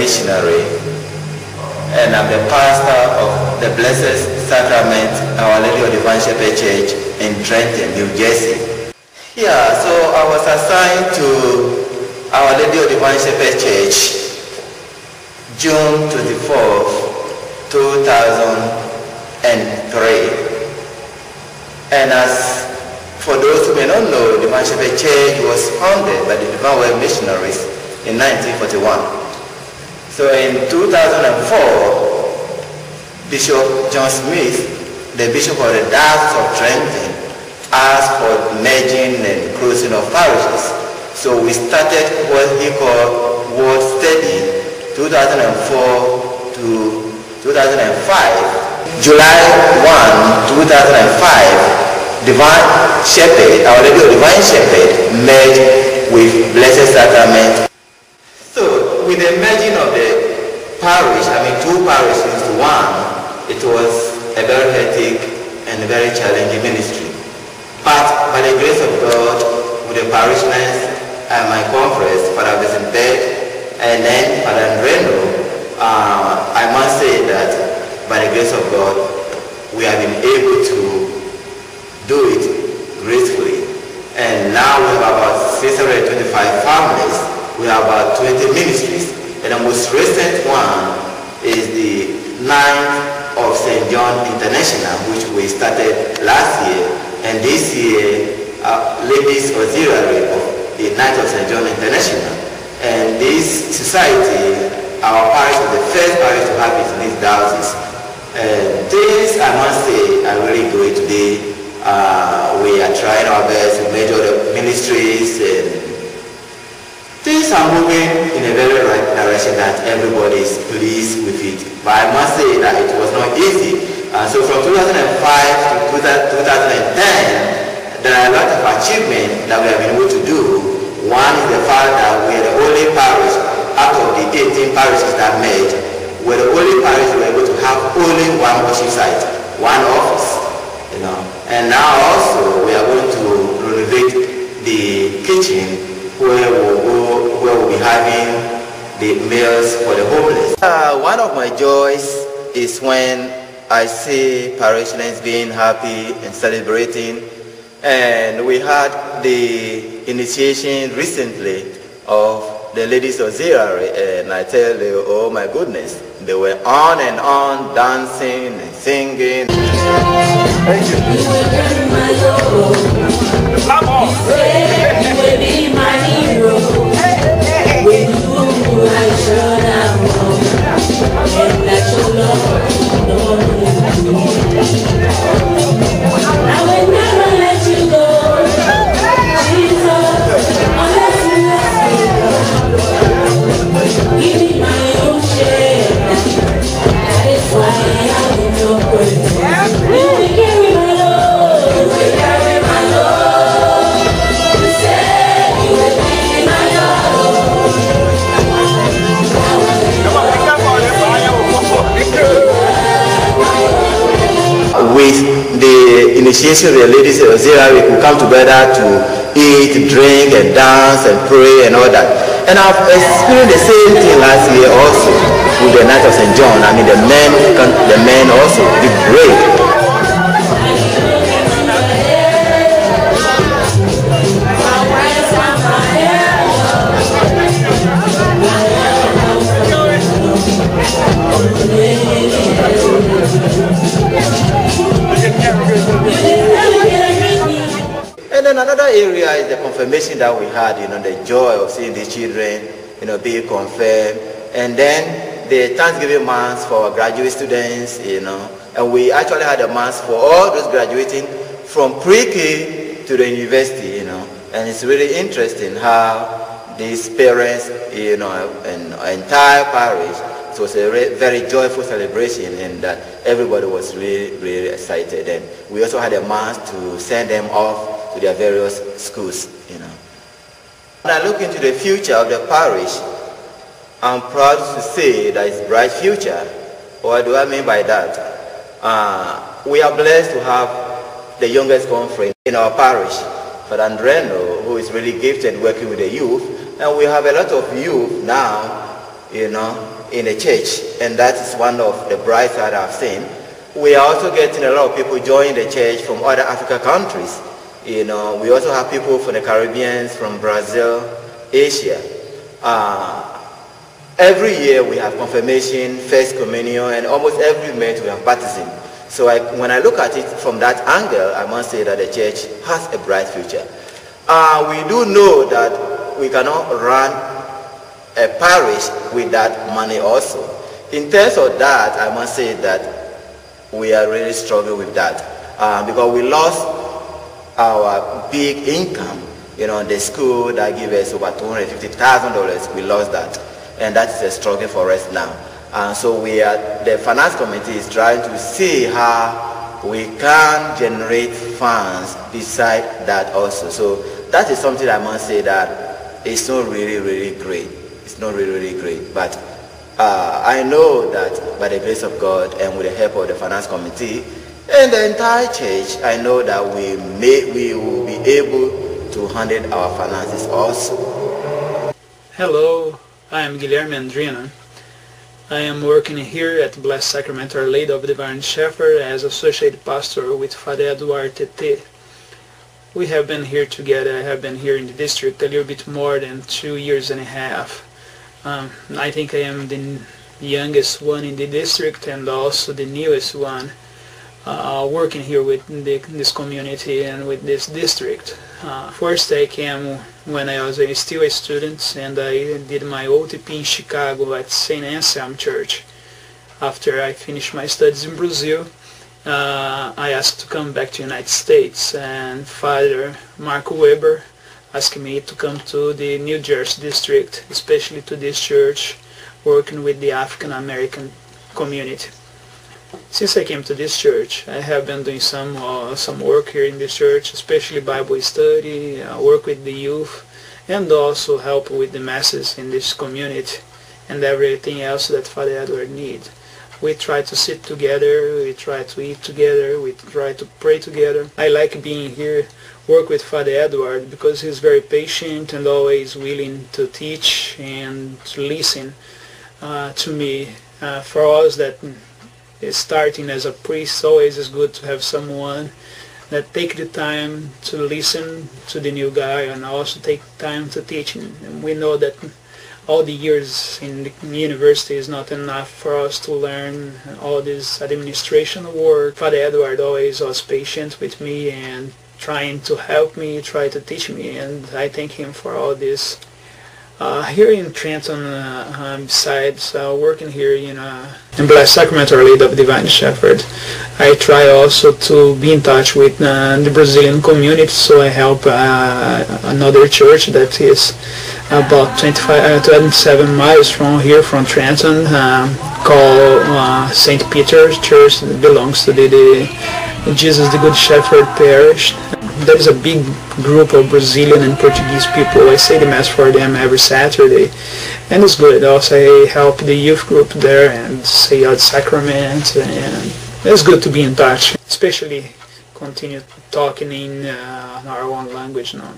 missionary, and I'm the pastor of the Blessed Sacrament Our Lady of Divine Shepherd Church in Trenton, New Jersey. Yeah, so I was assigned to Our Lady of Divine Shepherd Church June 24th, 2003. And as for those who may not know, Divine Shepherd Church was founded by the Divine Word Missionaries in 1941. So in 2004, Bishop John Smith, the Bishop of the Diocese of Trenton, asked for merging and closing of parishes. So we started what he called Word Study 2004 to 2005. July 1, 2005, Divine Shepherd, Our Lady of Divine Shepherd, merged with Blessed Sacrament. So, with the merging of the parish, two parishes into one, it was a very hectic and a very challenging ministry. But by the grace of God, with the parishioners and my conference, Father Vincent Beck, and then Father Andreno, I must say that by the grace of God, we have been able to do it gracefully. And now we have about 625 families, we have about 20 ministries, and the most recent one is the 9th of St. John International, which we started last year, and this year Ladies Auxiliary of the 9th of St. John International. And this society, our parish is the first parish to have it in this diocese. Things, I must say, are really great today. We are trying our best to measure the ministries, and things are moving in a very right direction that everybody is pleased with it. But I must say that it was not easy. So from 2005 to 2010, there are a lot of achievements that we have been able to do. One is the fact that we are the only parish out of the 18 parishes that met. We're the only parish we were able to have only one worship site, one office. And now also we are going to renovate the kitchen where we'll be having the meals for the homeless. One of my joys is when I see parishioners being happy and celebrating. And we had the initiation recently of the Ladies Auxiliary, and I tell you, oh my goodness, they were on and on dancing and singing. Thank you. You will be my hero. You will be my hero. With you I should have known, and that your love, I will never let you go, Jesus, unless you let me go. Give me my own share. That is why I am in your presence. You will carry my load. You will carry my load. You said you will be my load. With the initiation of the Ladies Auxiliary, we could come together to eat, drink, and dance, and pray, and all that. And I've experienced the same thing last year also with the Night of St. John. The men also did great. And then another area is the confirmation that we had, the joy of seeing the children, being confirmed. And then the Thanksgiving Mass for our graduate students, and we actually had a Mass for all those graduating from pre-K to the university, and it's really interesting how these parents, and entire parish, it was a very joyful celebration, and that everybody was really, really excited. And we also had a Mass to send them off to their various schools, When I look into the future of the parish, I'm proud to say that it's a bright future. What do I mean by that? We are blessed to have the youngest conference in our parish, Father Andreno, who is really gifted working with the youth. And we have a lot of youth now, in the church, and that is one of the bright sides I've seen. We are also getting a lot of people joining the church from other African countries. You know, we also have people from the Caribbean, from Brazil, Asia. Every year we have confirmation, first communion, and almost every month we have baptism. So when I look at it from that angle, I must say that the church has a bright future. We do know that we cannot run a parish with that money also. In terms of that, I must say that we are really struggling with that because we lost our big income. You know, the school that gave us over $250,000, we lost that. And that is a struggle for us now. So the finance committee is trying to see how we can generate funds beside that also. So that is something I must say that it's not really great. It's not really great. But I know that by the grace of God and with the help of the finance committee and the entire church, I know that we will be able to handle our finances also. Hello, I am Guilherme Andrina. I am working here at Blessed Sacrament Our Lady of the Divine Shepherd as associate pastor with Father Eduardo Tete. We have been here together. I have been here in the district a little bit more than 2 years and a half. I think I am the youngest one in the district and also the newest one working here with this community and with this district. First I came when I was still a student, and I did my OTP in Chicago at St. Anselm Church. After I finished my studies in Brazil, I asked to come back to the United States, and Father Marco Weber asked me to come to the New Jersey district, especially to this church, working with the African American community. Since I came to this church, I have been doing some work here in this church, especially Bible study, work with the youth, and also help with the masses in this community and everything else that Father Edward needs. We try to sit together, we try to eat together, we try to pray together. I like being here, work with Father Edward, because he's very patient and always willing to teach and to listen to me. For us that is starting as a priest, always is good to have someone that take the time to listen to the new guy and also take time to teach him. And we know that all the years in the university is not enough for us to learn all this administration work. Father Edward always was patient with me and trying to help me, try to teach me, and I thank him for all this. Here in Trenton, besides working here in Blessed Sacrament Our Lady of the Divine Shepherd, I try also to be in touch with the Brazilian community, so I help another church that is about 27 miles from here, from Trenton, called St. Peter's Church. It belongs to the Jesus the Good Shepherd parish. There is a big group of Brazilian and Portuguese people. I say the Mass for them every Saturday, and it's good. Also, I help the youth group there and say out sacrament, and it's good to be in touch, especially continue talking in our own language now.